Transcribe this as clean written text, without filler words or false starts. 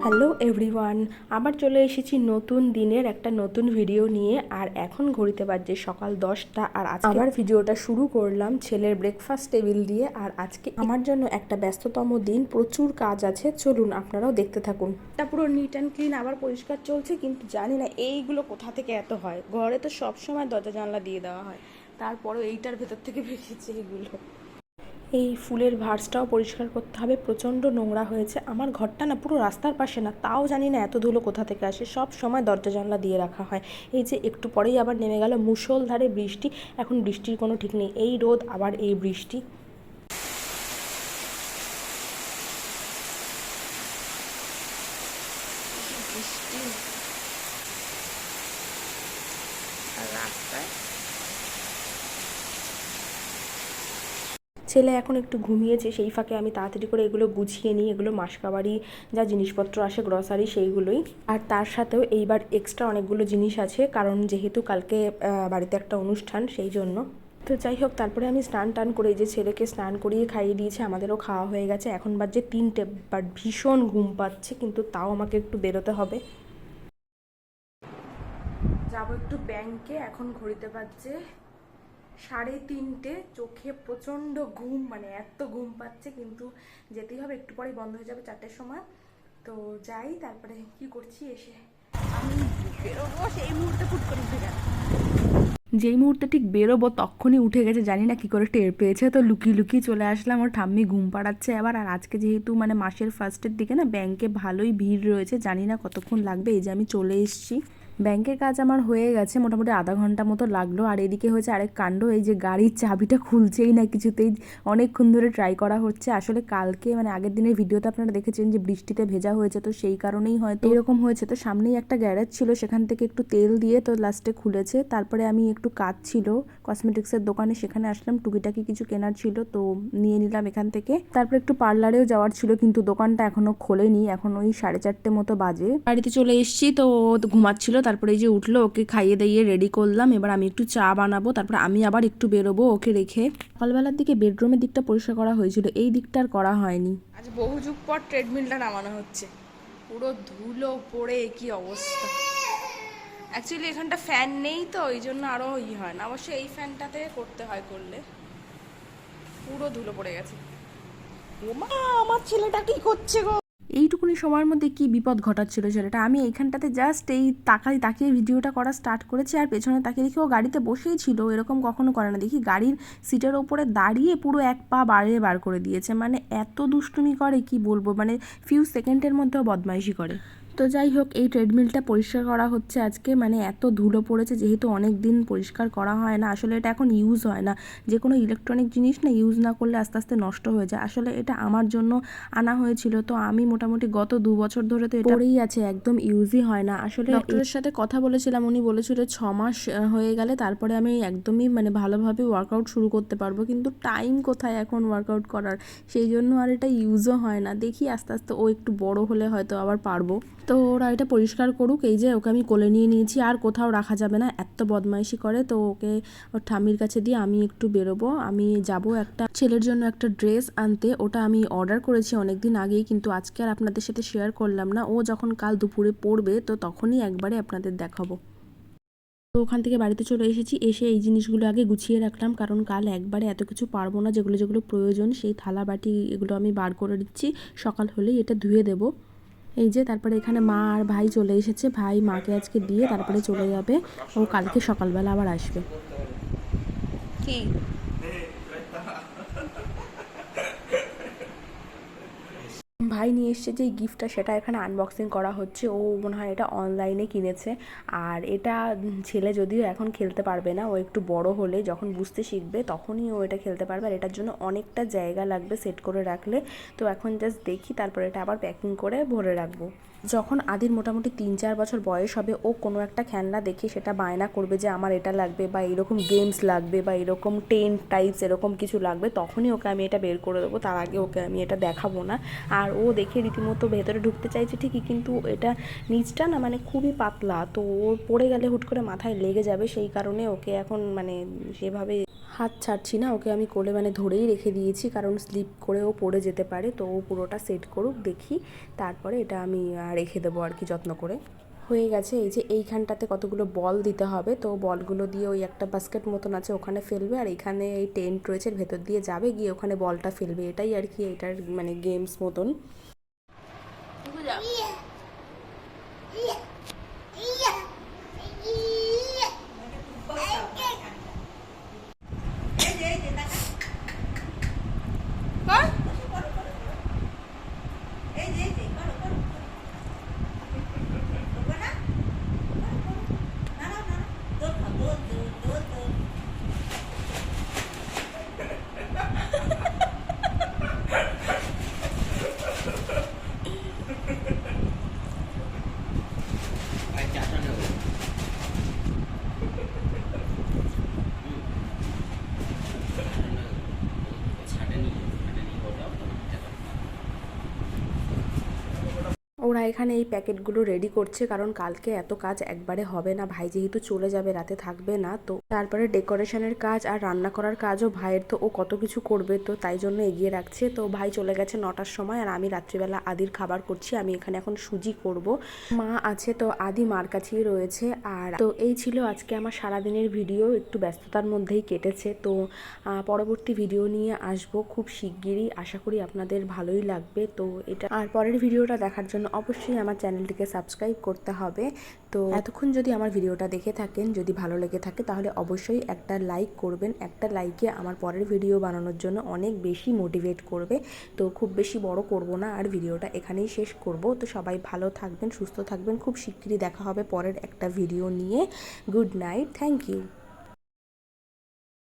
Hello everyone, আবার চলে এসেছি নতুন দিনের একটা নতুন ভিডিও নিয়ে। আর এখন ঘড়িতে বাজছে সকাল 10টা। আর আজকে আবার ভিডিওটা শুরু করলাম ছেলের ব্রেকফাস্ট টেবিল দিয়ে। আর আজকে আমার জন্য একটা ব্যস্ততম দিন, প্রচুর কাজ আছে, চলুন আপনারাও দেখতে থাকুন। এটা পুরো নিট অ্যান্ড ক্লিন, আবার পরিষ্কার চলছে, কিন্তু জানি না এইগুলো কোথা থেকে এত হয়। ঘরে তো সবসময় দরজা জানলা দিয়ে দেওয়া হয়, তারপরেও এইটার ভেতর থেকে বেরিয়েছে এগুলো। এই ফুলের ভার্সটাও পরিষ্কার করতে হবে, প্রচণ্ড নোংরা হয়েছে। আমার ঘরটা না পুরো রাস্তার পাশে না, তাও জানি না এত ধুলো কোথা থেকে আসে। সব সময় দরজা জানলা দিয়ে রাখা হয়। এই যে একটু পরেই আবার নেমে গেল মুষলধারে বৃষ্টি। এখন বৃষ্টির কোনো ঠিক নেই, এই রোদ আবার এই বৃষ্টি। বৃষ্টি আর রাস্তায় ছেলে এখন একটু ঘুমিয়েছে, সেই ফাঁকে আমি তাড়াতাড়ি করে এগুলো গুছিয়ে নিই। এগুলো মাসকাবাড়ি যা জিনিসপত্র আসে, গ্রসারি, সেইগুলোই। আর তার সাথেও এইবার এক্সট্রা অনেকগুলো জিনিস আছে, কারণ যেহেতু কালকে বাড়িতে একটা অনুষ্ঠান, সেই জন্য। তো যাই হোক, তারপরে আমি স্নান টান করে, এই যে ছেলেকে স্নান করিয়ে খাইয়ে দিয়েছে, আমাদেরও খাওয়া হয়ে গেছে। এখন বাজে 3টে, বাট ভীষণ ঘুম পাচ্ছে, কিন্তু তাও আমাকে একটু বেরোতে হবে। যাবো একটু ব্যাংকে। এখন ঘড়িতে বাজছে 3:30। চোখে প্রচণ্ড ঘুম, মানে এত ঘুম পাচ্ছে, কিন্তু যেতেই হবে। একটু পরেই বন্ধ হয়ে যাবে 4টের সময়। তো যাই, তারপরে কি করছি এসে আমি বেরোবো, সেই মুহূর্তে ফুট করে উঠে গেল। যেই মুহূর্তে ঠিক বেরোবো তখনই উঠে গেছে, জানি না কি করে টের পেয়েছে। তো লুকিয়ে লুকিয়ে চলে আসলাম, ওর ঠাম্মি ঘুম পাড়াচ্ছে আবার। আর আজকে যেহেতু মানে মাসের ফার্স্টের দিকে না, ব্যাংকে ভালোই ভিড় রয়েছে, জানি না কতক্ষণ লাগবে। এই যে আমি চলে এসেছি। ব্যাংকের কাজ আমার হয়ে গেছে, মোটামুটি আধা ঘন্টা মতো লাগলো। আর এদিকে হয়েছে আরেক কাণ্ড, এই যে গাড়ির চাবিটা খুলছেই না কিছুতেই। অনেকক্ষণ ধরে ট্রাই করা হচ্ছে। আসলে কালকে মানে আগের দিনের ভিডিওতে আপনারা দেখেছেন যে বৃষ্টিতে ভেজা হয়েছে, তো সেই কারণেই হয়তো এরকম হয়েছে। তো সামনেই একটা গ্যারেজ ছিল, সেখান থেকে একটু তেল দিয়ে তো লাস্টে খুলেছে। তারপরে আমি একটু কাজ ছিল কসমেটিক্সের দোকানে, সেখানে আসলাম, টুকিটাকি কিছু কেনার ছিল, তো নিয়ে নিলাম এখান থেকে। তারপর একটু পার্লারেও যাওয়ার ছিল, কিন্তু দোকানটা এখনো খোলেনি, এখন ওই 4:30 মতো বাজে। বাড়িতে চলে এসেছি, তো ঘুমাচ্ছিল। তারপরে এই যে উঠলো, ওকে খাইয়ে দাইয়ে রেডি করলাম। এবার আমি একটু চা বানাবো, তারপর আমি আবার একটু বেরোবো ওকে রেখে। সকালবেলার দিকে বেডরুমের দিকটা পরিষ্কার করা হয়েছিল, এই দিকটা আর করা হয়নি। আজ বহু যুগ পর ট্রেডমিলটা নামানো হচ্ছে, পুরো ধুলো পড়ে কি অবস্থা। অ্যাকচুয়ালি এখানটা ফ্যান নেই, তো ওই জন্য আরও হয় না। অবশ্যই এই ফ্যানটাতে করতে হয়, করলে পুরো ধুলো পড়ে গেছে। ওমা, আমার ছেলেটা কি করছে গো! এইটুকুনি সময়ের মধ্যে কি বিপদ ঘটাচ্ছিল ছেলেটা। আমি এইখানটাতে জাস্ট এই তাকিয়ে ভিডিওটা করা স্টার্ট করেছি, আর পেছনে তাকিয়ে দেখি ও গাড়িতে বসেই ছিল। এরকম কখনো করে না, দেখি গাড়ির সিটের ওপরে দাঁড়িয়ে পুরো এক পা বাড়িয়ে বার করে দিয়েছে। মানে এত দুষ্টুমি করে কি বলবো, মানে ফিউ সেকেন্ডের মধ্যেও বদমাইশি করে। তো যাই হোক, এই ট্রেডমিলটা পরিষ্কার করা হচ্ছে আজকে। মানে এত ধুলো পড়েছে, যেহেতু অনেক দিন পরিষ্কার করা হয় না। আসলে এটা এখন ইউজ হয় না, যে কোনো ইলেকট্রনিক জিনিস না ইউজ না করলে আস্তে আস্তে নষ্ট হয়ে যায়। আসলে এটা আমার জন্য আনা হয়েছিল, তো আমি মোটামুটি গত 2 বছর ধরে তো এটা পড়েই আছে, একদম ইউজই হয় না। আসলে ডক্টরের সাথে কথা বলেছিলাম, উনি বলেছিল 6 মাস হয়ে গেলে তারপরে আমি একদমই মানে ভালোভাবে ওয়ার্কআউট শুরু করতে পারবো, কিন্তু টাইম কোথায় এখন ওয়ার্কআউট করার, সেই জন্য আর এটা ইউজও হয় না। দেখি আস্তে আস্তে ও একটু বড় হলে হয়তো আবার পারবো। তো ওরা এটা পরিষ্কার করুক। এই যে ওকে আমি কোলে নিয়ে নিয়েছি, আর কোথাও রাখা যাবে না, এত বদমাইশি করে। তো ওকে ওর ঠাম্মির কাছে দিয়ে আমি একটু বেরোবো। আমি যাব একটা ছেলের জন্য একটা ড্রেস আনতে, ওটা আমি অর্ডার করেছি অনেক দিন আগেই, কিন্তু আজকে আর আপনাদের সাথে শেয়ার করলাম না। ও যখন কাল দুপুরে পড়বে, তো তখনই একবারে আপনাদের দেখাবো। তো ওখান থেকে বাড়িতে চলে এসেছি, এসে এই জিনিসগুলো আগে গুছিয়ে রাখলাম, কারণ কাল একবারে এত কিছু পারবো না। যেগুলো যেগুলো প্রয়োজন, সেই থালা বাটি এগুলো আমি বার করে দিচ্ছি, সকাল হলেই এটা ধুয়ে দেবো। এই যে তারপরে এখানে মা আর ভাই চলে এসেছে, ভাই মাকে আজকে দিয়ে তারপরে চলে যাবে, ও কালকে সকালবেলা আবার আসবে। কি ভাই নিয়ে এসছে যে গিফটটা, সেটা এখানে আনবক্সিং করা হচ্ছে। ও মনে হয় এটা অনলাইনে কিনেছে। আর এটা ছেলে যদিও এখন খেলতে পারবে না, ও একটু বড় হলে যখন বুঝতে শিখবে তখনই ও এটা খেলতে পারবে। আর এটার জন্য অনেকটা জায়গা লাগবে সেট করে রাখলে। তো এখন জাস্ট দেখি, তারপরে এটা আবার প্যাকিং করে ভরে রাখবো। যখন আদির মোটামুটি 3-4 বছর বয়স হবে, ও কোনো একটা খেলনা দেখে সেটা বায়না করবে যে আমার এটা লাগবে, বা এরকম গেমস লাগবে, বা এরকম টেন্ট টাইপস এরকম কিছু লাগবে, তখনই ওকে আমি এটা বের করে দেবো। তার আগে ওকে আমি এটা দেখাবো না। আর ও দেখে রীতিমতো ভেতরে ঢুকতে চাইছে ঠিকই, কিন্তু এটা নিচটা না মানে খুবই পাতলা, তো ও পড়ে গেলে হুট করে মাথায় লেগে যাবে, সেই কারণে ওকে এখন মানে সেভাবে হাত ছাড়ছি না, ওকে আমি কোলে মানে ধরেই রেখে দিয়েছি, কারণ স্লিপ করেও পড়ে যেতে পারে। তো ও পুরোটা সেট করুক দেখি, তারপরে এটা আমি রেখে দেবো আর কি যত্ন করে। হয়ে গেছে। এই যে এইখানটাতে কতগুলো বল দিতে হবে, তো বলগুলো দিয়ে ওই একটা বাস্কেট মতন আছে ওখানে ফেলবে, আর এখানে এই টেন্ট রয়েছে ভেতর দিয়ে যাবে, গিয়ে ওখানে বলটা ফেলবে। এটাই আর কি এটার মানে গেমস মতন। ওরা এখানে এই প্যাকেটগুলো রেডি করছে, কারণ কালকে এত কাজ একবারে হবে না, ভাই যেহেতু চলে যাবে রাতে থাকবে না। তো তারপরে ডেকোরেশনের কাজ আর রান্না করার কাজও ভাইয়ের, তো ও কত কিছু করবে, তো তাই জন্য এগিয়ে রাখছে। তো ভাই চলে গেছে 9টার সময়, আর আমি রাত্রিবেলা আদির খাবার করছি। আমি এখানে এখন সুজি করব, মা আছে তো আদি মার কাছেই রয়েছে। আর তো এই ছিল আজকে আমার সারাদিনের ভিডিও, একটু ব্যস্ততার মধ্যেই কেটেছে। তো পরবর্তী ভিডিও নিয়ে আসবো খুব শিগগিরই, আশা করি আপনাদের ভালোই লাগবে। তো এটা আর পরের ভিডিওটা দেখার জন্য অবশ্যই আমার চ্যানেলটিকে সাবস্ক্রাইব করতে হবে। তো এতক্ষণ যদি আমার ভিডিওটা দেখে থাকেন, যদি ভালো লেগে থাকে, তাহলে অবশ্যই একটা লাইক করবেন। একটা লাইকে আমার পরের ভিডিও বানানোর জন্য অনেক বেশি মোটিভেট করবে। তো খুব বেশি বড় করব না, আর ভিডিওটা এখানেই শেষ করব। তো সবাই ভালো থাকবেন, সুস্থ থাকবেন, খুব শিগগিরই দেখা হবে পরের একটা ভিডিও নিয়ে। Good night, thank you.